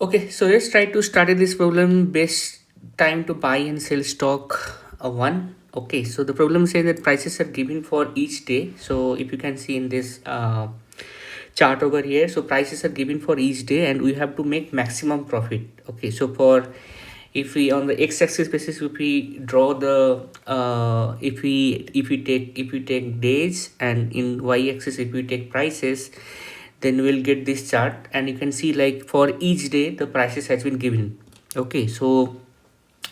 Okay, so let's try to study this problem. Best time to buy and sell stock one. Okay, so the problem says that prices are given for each day. So if you can see in this chart over here, so prices are given for each day and we have to make maximum profit. Okay, so for if we on the x-axis basis, if we draw the if we take days, and in y-axis if we take prices, then we'll get this chart and you can see like for each day the prices has been given. Okay, so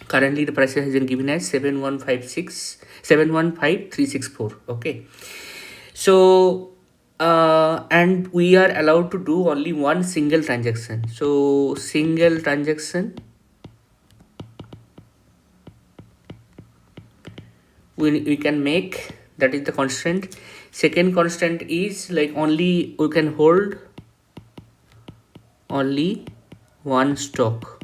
currently the prices has been given as 715,364. Okay, so and we are allowed to do only one single transaction. So single transaction we can make, that is the constant. Second constant is like only we can hold only one stock.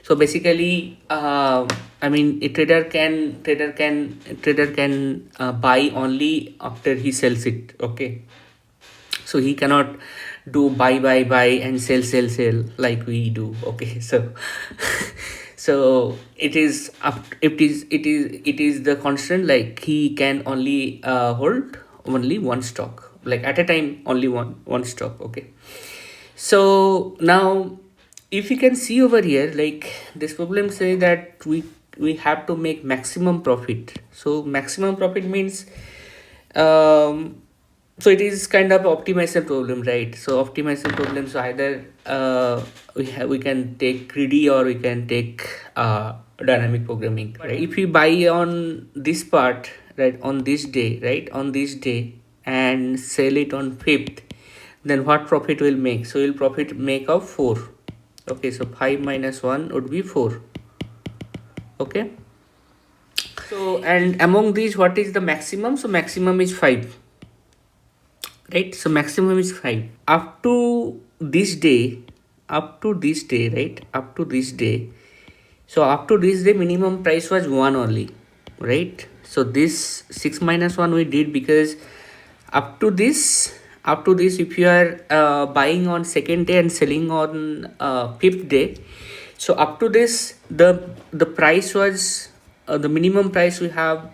So basically I mean a trader can buy only after he sells it. Okay, so he cannot do buy and sell like we do. Okay, so so it is the constant, like he can only hold only one stock, like at a time only one stock. Okay, so now if you can see over here, like this problem say that we have to make maximum profit. So maximum profit means so it is kind of optimization problem, right? So optimization problem, so either we can take greedy or we can take dynamic programming, right? If we buy on this part, right, on this day, right, on this day, and sell it on 5th, then what profit will make? So we'll profit make of 4. Okay, so 5 minus 1 would be 4. Okay, so and among these what is the maximum? So maximum is 5, right? So maximum is 5 up to this day, right, up to this day. So up to this day minimum price was 1 only, right? So this 6 minus 1 we did because up to this, if you are buying on second day and selling on 5th day, so up to this the price was the minimum price we have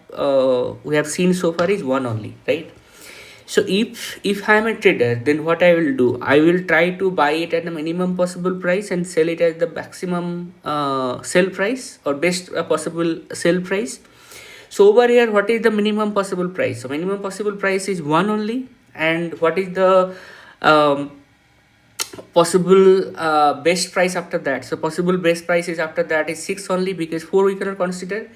seen so far is 1 only, right? So if I am a trader, then what I will do, I will try to buy it at the minimum possible price and sell it at the maximum sell price or best possible sell price. So over here, what is the minimum possible price? So minimum possible price is 1 only. And what is the um, possible best price after that? So possible best price is after that is 6 only, because 4 we cannot consider,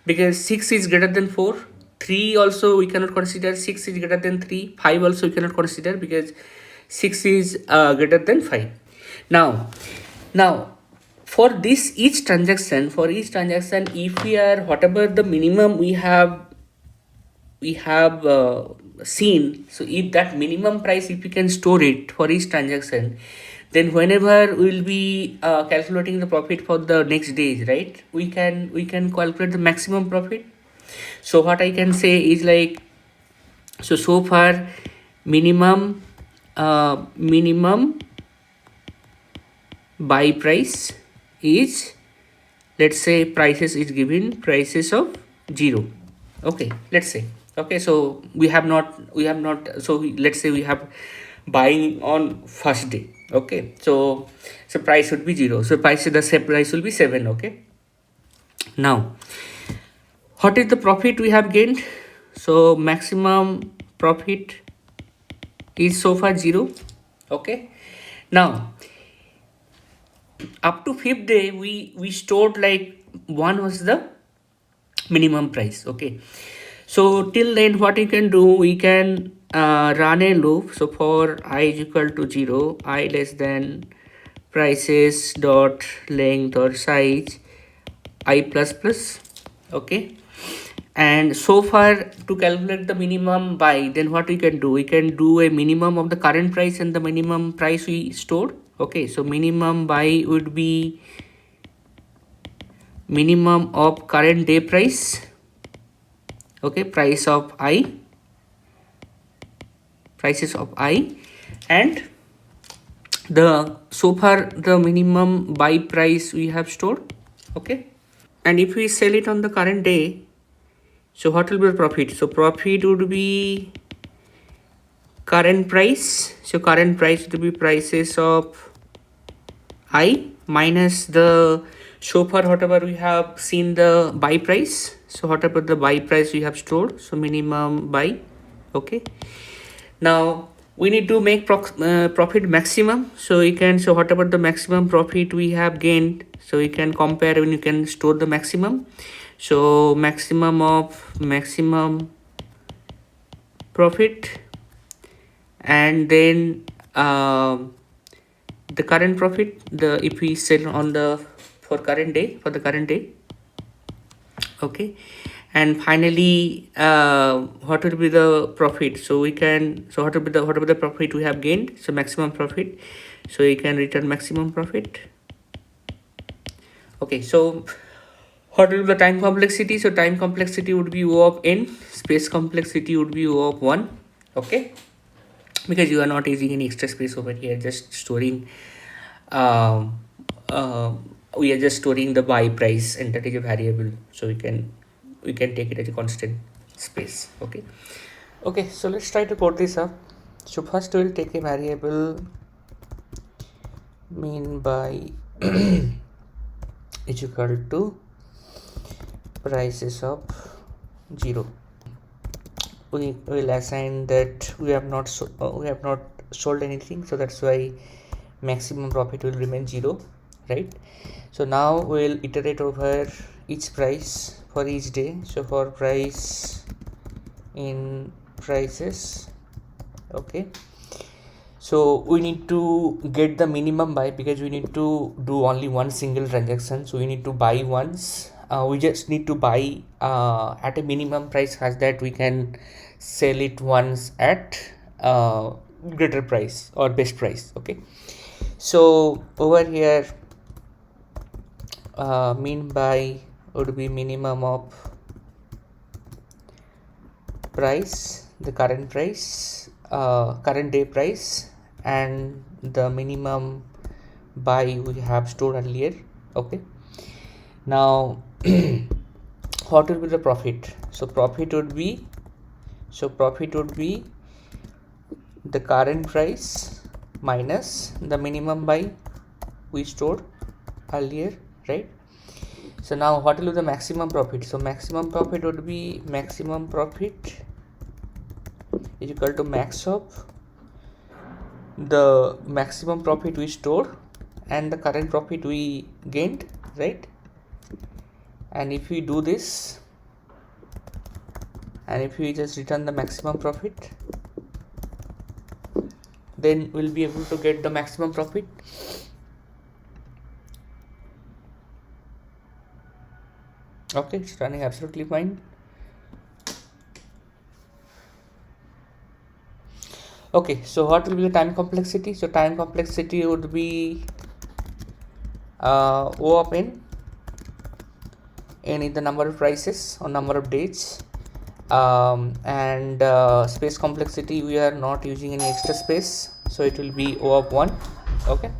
because 6 is greater than 4. 3 also we cannot consider, 6 is greater than 3. 5 also we cannot consider because 6 is greater than 5. Now for this each transaction, if we are whatever the minimum we have seen, so if that minimum price, if we can store it for each transaction, then whenever we will be calculating the profit for the next days, right, we can calculate the maximum profit. So what I can say is like, so far minimum buy price is, let's say prices is given prices of 0. Okay, let's say. Okay, so we have not so let's say we have buying on first day. Okay, so price would be 0, so the same price will be 7. Okay, now what is the profit we have gained? So maximum profit is so far 0. Okay, now up to 5th day we stored like 1 was the minimum price. Okay, so till then what we can do, we can run a loop. So for I is equal to 0, I less than prices dot length or size I plus plus. Okay, and so far to calculate the minimum buy, then what we can do, we can do a minimum of the current price and the minimum price we stored. Okay, so minimum buy would be minimum of current day price. Okay, prices of I, and the so far the minimum buy price we have stored. Okay, and if we sell it on the current day, so what will be the profit? So profit would be current price. So current price would be prices of I minus the so far whatever we have seen the buy price. So whatever the buy price we have stored, so minimum buy. Okay, now we need to make profit maximum. So we can, so whatever the maximum profit we have gained, so we can compare when you can store the maximum. So maximum of maximum profit, and then the current profit, the if we sell on the for the current day. Okay, and finally what will be the profit? So we can, so what will be the whatever the profit we have gained, so maximum profit, so we can return maximum profit. Okay, so what will be the time complexity? So time complexity would be O of n, space complexity would be O of 1. Okay, because you are not using any extra space over here, just storing um, we are just storing the buy price, and that is a variable, so we can take it as a constant space. Okay, okay, so let's try to code this up. So first we'll take a variable mean by is equal to prices of 0. We will assign that we have not sold anything, so that's why maximum profit will remain 0, right? So now we'll iterate over each price for each day. So for price in prices, okay, so we need to get the minimum buy, because we need to do only one single transaction, so we need to buy once. We just need to buy at a minimum price, such that we can sell it once at greater price or best price. Okay, so over here mean by would be minimum of price, the current price, current day price, and the minimum buy we have stored earlier. Okay, now what will be the profit? So profit would be the current price minus the minimum buy we stored earlier, right? So now what will be the maximum profit? So maximum profit would be maximum profit is equal to max of the maximum profit we stored and the current profit we gained, right? And if we do this, and if we just return the maximum profit, then we'll be able to get the maximum profit. Okay, it's running absolutely fine. Okay, so what will be the time complexity? So time complexity would be O of n. N is the number of prices or number of days, and space complexity, we are not using any extra space, so it will be O of 1. Okay,